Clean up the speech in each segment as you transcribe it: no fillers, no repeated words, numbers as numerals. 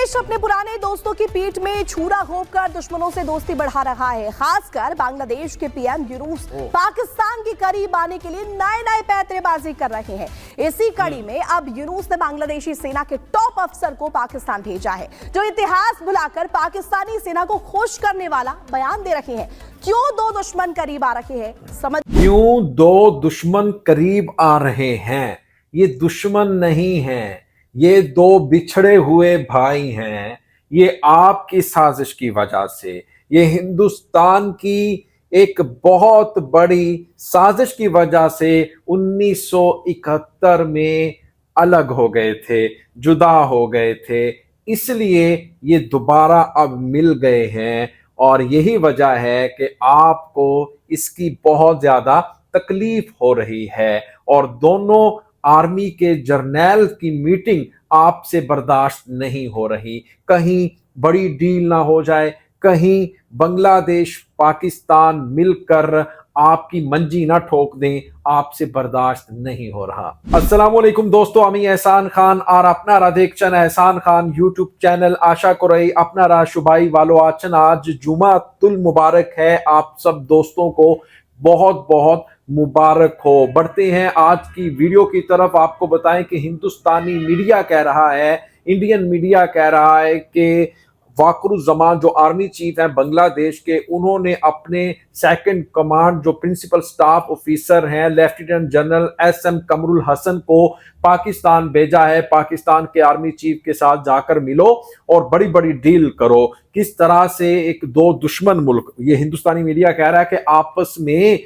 देश अपने पुराने दोस्तों की पीठ में छुरा घोंपकर दुश्मनों से दोस्ती बढ़ा रहा है। खासकर बांग्लादेश के पीएम यूनूस पाकिस्तान के करीब आने के लिए नए नए पैंतरेबाजी कर रहे हैं। इसी कड़ी में अब यूनूस ने बांग्लादेशी सेना के टॉप अफसर को पाकिस्तान भेजा है, जो इतिहास भुलाकर पाकिस्तानी सेना को खुश करने वाला बयान दे रहे हैं। क्यों दो दुश्मन करीब आ रहे हैं, समझ क्यों दो दुश्मन करीब आ रहे हैं? ये दुश्मन नहीं है, ये दो बिछड़े हुए भाई हैं। ये आपकी साजिश की वजह से, ये हिंदुस्तान की एक बहुत बड़ी साजिश की वजह से 1971 में अलग हो गए थे, जुदा हो गए थे। इसलिए ये दोबारा अब मिल गए हैं और यही वजह है कि आपको इसकी बहुत ज्यादा तकलीफ हो रही है और दोनों आर्मी के जर्नैल की मीटिंग आपसे बर्दाश्त नहीं हो रही। कहीं बड़ी डील ना हो जाए, कहीं बांग्लादेश पाकिस्तान मिलकर आपकी मंजी ना ठोक दें, आपसे बर्दाश्त नहीं हो रहा। अस्सलाम वालेकुम दोस्तों, अमी एहसान खान और अपना देखचन एहसान खान यूट्यूब चैनल आशा को रही अपना शुभाई वालो आचन। आज जुमातुल मुबारक है, आप सब दोस्तों को बहुत बहुत मुबारक हो। बढ़ते हैं आज की वीडियो की तरफ। आपको बताएं कि हिंदुस्तानी मीडिया कह रहा है, इंडियन मीडिया कह रहा है कि वाकरुज़्ज़मान जो आर्मी चीफ हैं बांग्लादेश के, उन्होंने अपने सेकंड कमांड जो प्रिंसिपल स्टाफ ऑफिसर हैं lieutenant general SM Kamrul Hasan को पाकिस्तान भेजा है। पाकिस्तान के आर्मी चीफ के साथ जाकर मिलो और बड़ी बड़ी डील करो। किस तरह से एक दो दुश्मन मुल्क, ये हिंदुस्तानी मीडिया कह रहा है कि आपस में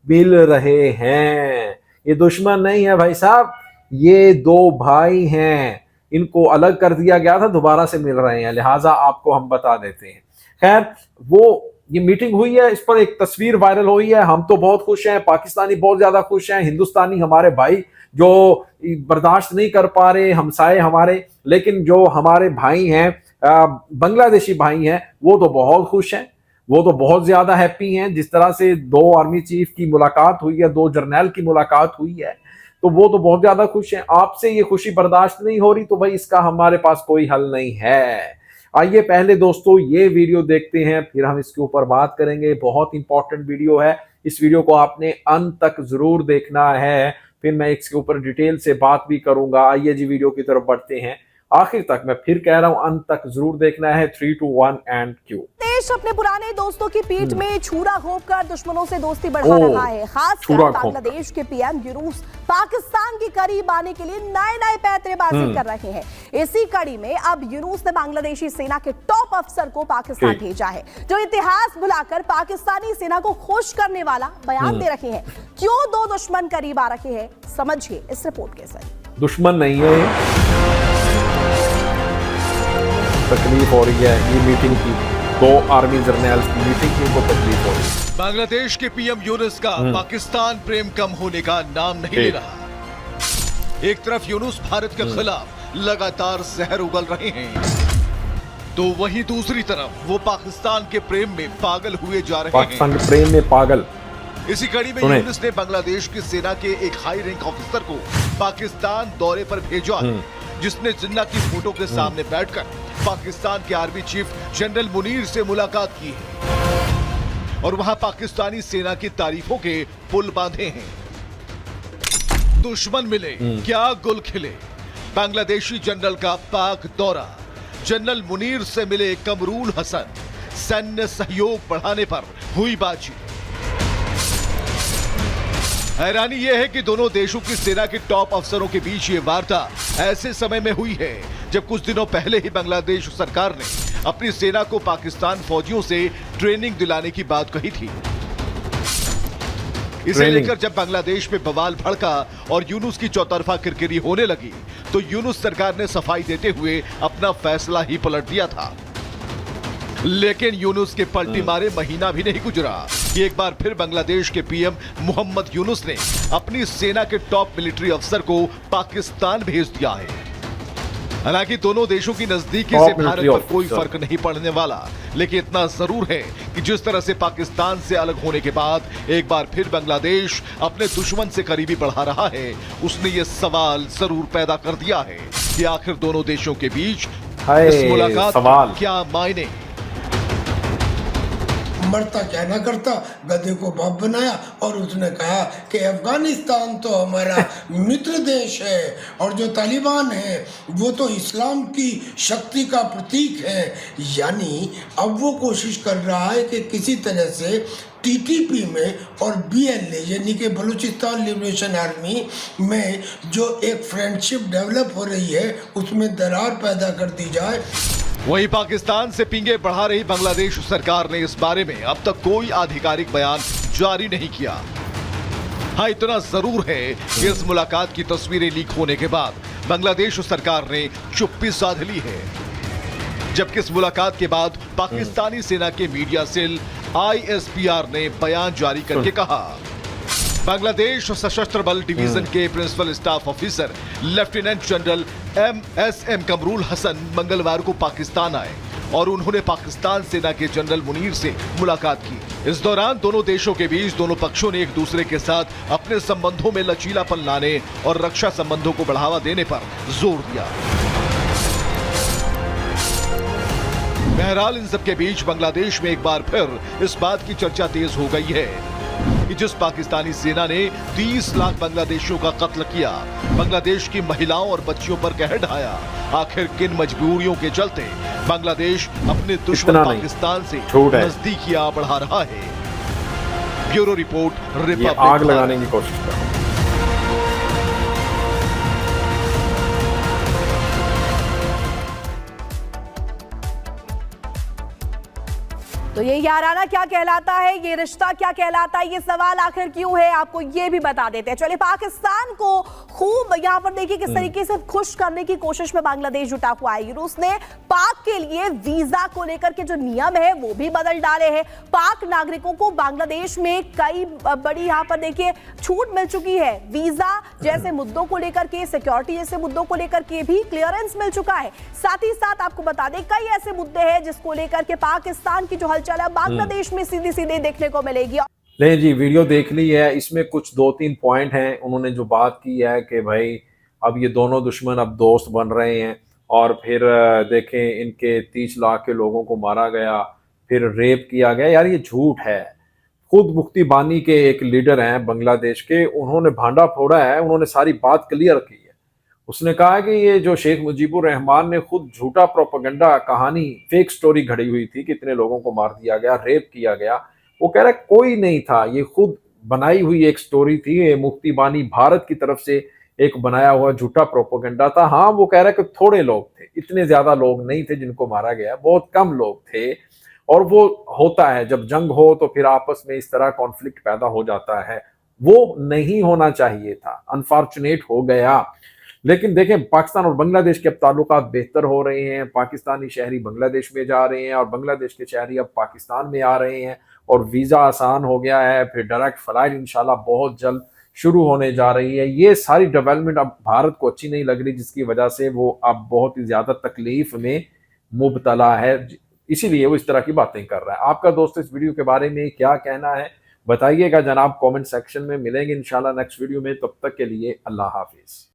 मिल रहे हैं। ये दुश्मन नहीं है भाई साहब, ये दो भाई हैं। इनको अलग कर दिया गया था, दोबारा से मिल रहे हैं, लिहाजा आपको हम बता देते हैं। खैर, वो ये मीटिंग हुई है, इस पर एक तस्वीर वायरल हुई है। हम तो बहुत खुश हैं, पाकिस्तानी बहुत ज्यादा खुश हैं, हिंदुस्तानी हमारे भाई जो बर्दाश्त नहीं कर पा रहे, हमसाए हमारे, लेकिन जो हमारे भाई हैं बांग्लादेशी भाई हैं, वो तो बहुत खुश हैं, वो तो बहुत ज्यादा हैप्पी हैं। जिस तरह से दो आर्मी चीफ की मुलाकात हुई है, दो जर्नैल की मुलाकात हुई है, तो वो तो बहुत ज्यादा खुश हैं। आपसे ये खुशी बर्दाश्त नहीं हो रही तो भाई इसका हमारे पास कोई हल नहीं है। आइए पहले दोस्तों ये वीडियो देखते हैं, फिर हम इसके ऊपर बात करेंगे। बहुत इंपॉर्टेंट वीडियो है, इस वीडियो को आपने अंत तक जरूर देखना है, फिर मैं इसके ऊपर डिटेल से बात भी करूंगा। आइए जी वीडियो की तरफ बढ़ते हैं, आखिर तक। मैं फिर कह रहा हूं, अंत तक जरूर देखना है। 3, 2, 1 एंड क्यू। देश अपने पुराने दोस्तों की पीठ में छुरा घोंपकर दुश्मनों से दोस्ती बढ़ा रहा है। खासकर बांग्लादेश के पीएम यूनूस पाकिस्तान के करीब आने के लिए नए नए पैंतरेबाजी कर रहे हैं। इसी कड़ी में अब यूनूस ने बांग्लादेशी सेना के टॉप अफसर को पाकिस्तान भेजा है, जो इतिहास भुलाकर पाकिस्तानी सेना को खुश करने वाला बयान दे रहे हैं। क्यों दो दुश्मन करीब आ रहे हैं, समझिए इस रिपोर्ट के जरिए। दुश्मन नहीं है, तकलीफ हो रही है ये मीटिंग की, दो आर्मी जर्नैल्स की मीटिंग की, उनको तकलीफ हो रही है। बांग्लादेश के पीएम यूनुस का पाकिस्तान प्रेम कम होने का नाम नहीं ले रहा। एक तरफ यूनुस भारत के खिलाफ लगातार जहर उगल रहे हैं, तो वहीं दूसरी तरफ वो पाकिस्तान के प्रेम में पागल हुए जा रहे हैं। पाकिस्तान के प्रेम में पागल। इसी कड़ी में यूनुस ने बांग्लादेश की सेना के एक हाई रैंक ऑफिसर को पाकिस्तान दौरे पर भेजा है, जिसने जिन्ना की फोटो के सामने बैठकर पाकिस्तान के आर्मी चीफ जनरल मुनीर से मुलाकात की है और वहां पाकिस्तानी सेना की तारीफों के पुल बांधे हैं। दुश्मन मिले क्या गुल खिले, बांग्लादेशी जनरल का पाक दौरा, जनरल मुनीर से मिले कमरुल हसन, सैन्य सहयोग बढ़ाने पर हुई बातचीत। हैरानी यह है कि दोनों देशों की सेना के टॉप अफसरों के बीच ये वार्ता ऐसे समय में हुई है जब कुछ दिनों पहले ही बांग्लादेश सरकार ने अपनी सेना को पाकिस्तान फौजियों से ट्रेनिंग दिलाने की बात कही थी। इसे लेकर जब बांग्लादेश में बवाल भड़का और यूनुस की चौतरफा किरकिरी होने लगी, तो यूनुस सरकार ने सफाई देते हुए अपना फैसला ही पलट दिया था। लेकिन यूनुस के पलटी मारे महीना भी नहीं गुजरा कि एक बार फिर बांग्लादेश के पीएम मोहम्मद यूनुस ने अपनी सेना के टॉप मिलिट्री अफसर को पाकिस्तान भेज दिया है। हालांकि दोनों देशों की नजदीकी से भारत पर कोई फर्क नहीं पड़ने वाला, लेकिन इतना जरूर है कि जिस तरह से पाकिस्तान से अलग होने के बाद एक बार फिर बांग्लादेश अपने दुश्मन से करीबी बढ़ा रहा है, उसने ये सवाल जरूर पैदा कर दिया है कि आखिर दोनों देशों के बीच हाय, इस मुलाकात सवाल के क्या मायने? मरता क्या ना करता, गधे को बाप बनाया और उसने कहा कि अफगानिस्तान तो हमारा मित्र देश है और जो तालिबान है वो तो इस्लाम की शक्ति का प्रतीक है। यानी अब वो कोशिश कर रहा है कि किसी तरह से टीटीपी में और बीएलए यानी कि बलूचिस्तान लिबरेशन आर्मी में जो एक फ्रेंडशिप डेवलप हो रही है उसमें दरार पैदा कर दी जाए। वहीं पाकिस्तान से पिंगे बढ़ा रही बांग्लादेश सरकार ने इस बारे में अब तक कोई आधिकारिक बयान जारी नहीं किया। हाँ, इतना जरूर है कि इस मुलाकात की तस्वीरें लीक होने के बाद बांग्लादेश सरकार ने चुप्पी साध ली है, जबकि इस मुलाकात के बाद पाकिस्तानी सेना के मीडिया सेल ISPR ने बयान जारी करके कहा, बांग्लादेश सशस्त्र बल डिवीजन के principal staff officer lieutenant general MSM Kamrul Hasan मंगलवार को पाकिस्तान आए और उन्होंने पाकिस्तान सेना के जनरल मुनीर से मुलाकात की। इस दौरान दोनों देशों के बीच दोनों पक्षों ने एक दूसरे के साथ अपने संबंधों में लचीलापन लाने और रक्षा संबंधों को बढ़ावा देने पर जोर दिया। बहरहाल इन सब के बीच बांग्लादेश में एक बार फिर इस बात की चर्चा तेज हो गई है कि जिस पाकिस्तानी सेना ने 30 लाख बांग्लादेशियों का कत्ल किया, बांग्लादेश की महिलाओं और बच्चियों पर कहर ढाया, आखिर किन मजबूरियों के चलते बांग्लादेश अपने दुश्मन पाकिस्तान से नजदीकियां बढ़ा रहा है। Bureau report, Republic. आग लगाने की कोशिश कर रहा है। तो ये याराना क्या कहलाता है, ये रिश्ता क्या कहलाता है, ये सवाल आखिर क्यों है, आपको ये भी बता देते हैं। चलिए, पाकिस्तान को खूब यहाँ पर देखिए किस तरीके से खुश करने की कोशिश में बांग्लादेश जुटा हुआ है। रूस ने पाक के लिए वीजा को लेकर के जो नियम है वो भी बदल डाले हैं। पाक नागरिकों को बांग्लादेश में कई बड़ी यहाँ पर देखिए छूट मिल चुकी है। वीजा जैसे मुद्दों को लेकर के, सिक्योरिटी जैसे मुद्दों को लेकर के भी क्लियरेंस मिल चुका है। साथ ही साथ आपको बता दें कई ऐसे मुद्दे हैं जिसको लेकर के पाकिस्तान की जो हलचल है बांग्लादेश में सीधी सीधे देखने को मिलेगी। ले जी, वीडियो देख ली है, इसमें कुछ 2-3 पॉइंट हैं। उन्होंने जो बात की है कि भाई अब ये दोनों दुश्मन अब दोस्त बन रहे हैं और फिर देखें इनके 30 लाख के लोगों को मारा गया, फिर रेप किया गया। यार ये झूठ है। खुद मुफ्ती बानी के एक लीडर हैं बांग्लादेश के, उन्होंने भांडा फोड़ा है, उन्होंने सारी बात क्लियर की है। उसने कहा कि ये जो शेख मुजीबुर रहमान ने खुद झूठा प्रोपेगेंडा कहानी, फेक स्टोरी घड़ी हुई थी, कितने लोगों को मार दिया गया, रेप किया गया, वो कह रहा है कोई नहीं था, ये खुद बनाई हुई एक स्टोरी थी। ये मुफ्ती बानी भारत की तरफ से एक बनाया हुआ झूठा प्रोपेगेंडा था। हाँ, वो कह रहा है कि थोड़े लोग थे, इतने ज्यादा लोग नहीं थे जिनको मारा गया, बहुत कम लोग थे। और वो होता है जब जंग हो तो फिर आपस में इस तरह कॉन्फ्लिक्ट पैदा हो जाता है, वो नहीं होना चाहिए था, अनफॉर्चुनेट हो गया। लेकिन देखें, पाकिस्तान और बांग्लादेश के अब ताल्लुकात बेहतर हो रहे हैं। पाकिस्तानी शहरी बांग्लादेश में जा रहे हैं और बांग्लादेश के शहरी अब पाकिस्तान में आ रहे हैं और वीज़ा आसान हो गया है। फिर डायरेक्ट फ्लाइट इंशाल्लाह बहुत जल्द शुरू होने जा रही है। ये सारी डेवलपमेंट अब भारत को अच्छी नहीं लग रही, जिसकी वजह से वो अब बहुत ही ज़्यादा तकलीफ में मुबतला है, इसीलिए वो इस तरह की बातें कर रहा है। आपका दोस्त इस वीडियो के बारे में क्या कहना है बताइएगा जनाब, कमेंट सेक्शन में। मिलेंगे इंशाल्लाह नेक्स्ट वीडियो में, तब तक के लिए अल्लाह हाफिज।